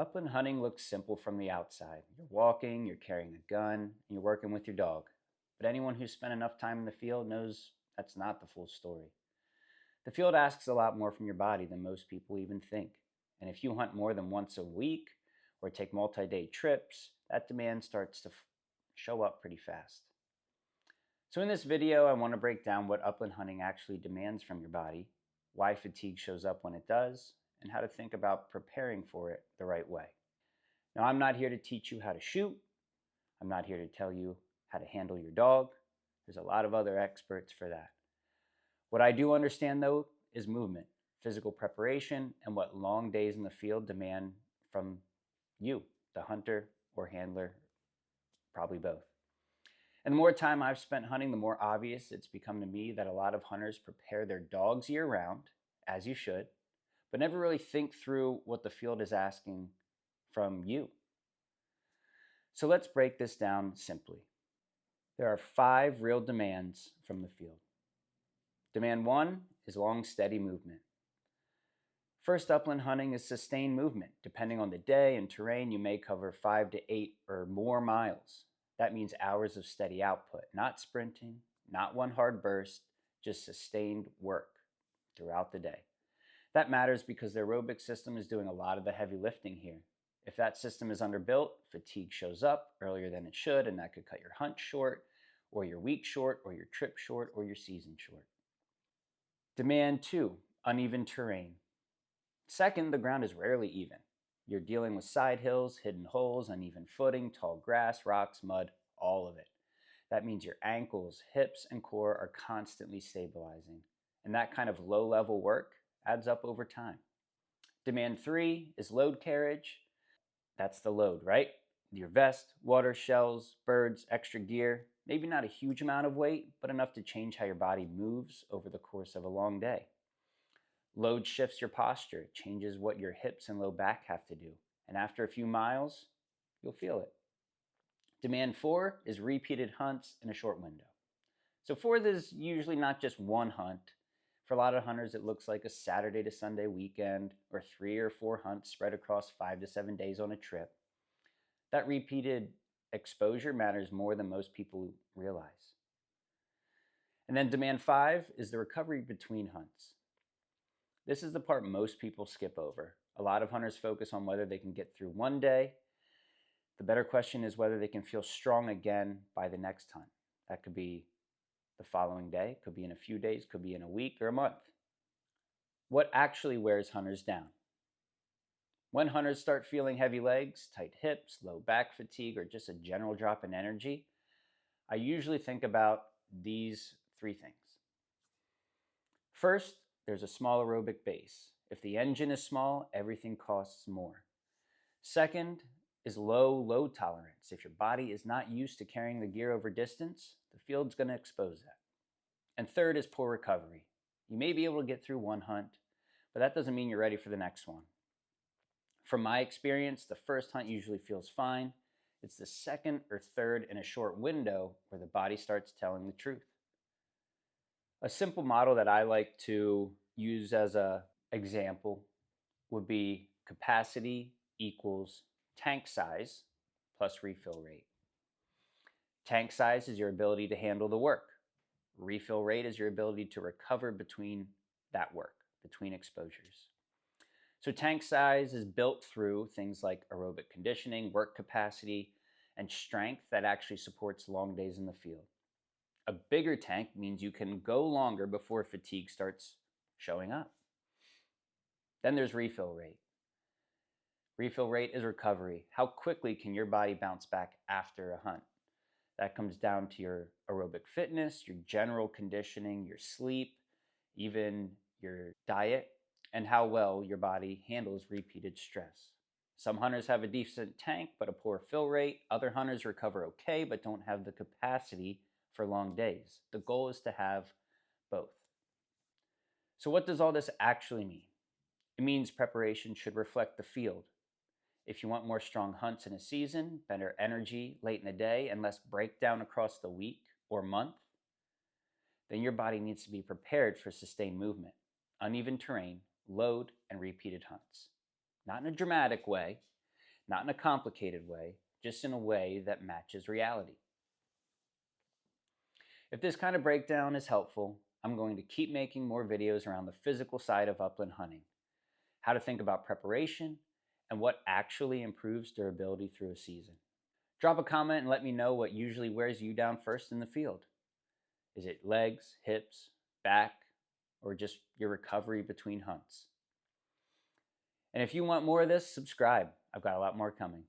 Upland hunting looks simple from the outside. You're walking, you're carrying a gun, and you're working with your dog. But anyone who's spent enough time in the field knows that's not the full story. The field asks a lot more from your body than most people even think. And if you hunt more than once a week or take multi-day trips, that demand starts to show up pretty fast. So in this video, I want to break down what upland hunting actually demands from your body, why fatigue shows up when it does, and how to think about preparing for it the right way. Now, I'm not here to teach you how to shoot. I'm not here to tell you how to handle your dog. There's a lot of other experts for that. What I do understand, though, is movement, physical preparation, and what long days in the field demand from you, the hunter or handler, probably both. And the more time I've spent hunting, the more obvious it's become to me that a lot of hunters prepare their dogs year-round, as you should, but never really think through what the field is asking from you. So let's break this down simply. There are 5 real demands from the field. Demand 1 is long, steady movement. First, upland hunting is sustained movement. Depending on the day and terrain, you may cover 5 to 8 or more miles. That means hours of steady output, not sprinting, not one hard burst, just sustained work throughout the day. That matters because the aerobic system is doing a lot of the heavy lifting here. If that system is underbuilt, fatigue shows up earlier than it should, and that could cut your hunt short, or your week short, or your trip short, or your season short. Demand 2, uneven terrain. Second, the ground is rarely even. You're dealing with side hills, hidden holes, uneven footing, tall grass, rocks, mud, all of it. That means your ankles, hips, and core are constantly stabilizing. And that kind of low-level work adds up over time. Demand 3 is load carriage. That's the load, right? Your vest, water, shells, birds, extra gear. Maybe not a huge amount of weight, but enough to change how your body moves over the course of a long day. Load shifts your posture, changes what your hips and low back have to do. And after a few miles, you'll feel it. Demand 4 is repeated hunts in a short window. So 4 is usually not just one hunt. For a lot of hunters, it looks like a Saturday to Sunday weekend or 3 or 4 hunts spread across 5 to 7 days on a trip. That repeated exposure matters more than most people realize. And then demand 5 is the recovery between hunts. This is the part most people skip over. A lot of hunters focus on whether they can get through one day. The better question is whether they can feel strong again by the next hunt. That could be the following day, could be in a few days, could be in a week or a month. What actually wears hunters down? When hunters start feeling heavy legs, tight hips, low back fatigue, or just a general drop in energy, I usually think about these 3 things. First, there's a small aerobic base. If the engine is small, everything costs more. Second is low load tolerance. If your body is not used to carrying the gear over distance, the field's going to expose that. And third is poor recovery. You may be able to get through one hunt, but that doesn't mean you're ready for the next one. From my experience, the first hunt usually feels fine. It's the second or third in a short window where the body starts telling the truth. A simple model that I like to use as an example would be capacity equals tank size plus refill rate. Tank size is your ability to handle the work. Refill rate is your ability to recover between that work, between exposures. So tank size is built through things like aerobic conditioning, work capacity, and strength that actually supports long days in the field. A bigger tank means you can go longer before fatigue starts showing up. Then there's refill rate. Refill rate is recovery. How quickly can your body bounce back after a hunt? That comes down to your aerobic fitness, your general conditioning, your sleep, even your diet, and how well your body handles repeated stress. Some hunters have a decent tank but a poor fill rate. Other hunters recover okay but don't have the capacity for long days. The goal is to have both. So what does all this actually mean? It means preparation should reflect the field. If you want more strong hunts in a season, better energy late in the day, and less breakdown across the week or month, then your body needs to be prepared for sustained movement, uneven terrain, load, and repeated hunts. Not in a dramatic way, not in a complicated way, just in a way that matches reality. If this kind of breakdown is helpful, I'm going to keep making more videos around the physical side of upland hunting, how to think about preparation, and what actually improves durability through a season. Drop a comment and let me know what usually wears you down first in the field. Is it legs, hips, back, or just your recovery between hunts? And if you want more of this, subscribe. I've got a lot more coming.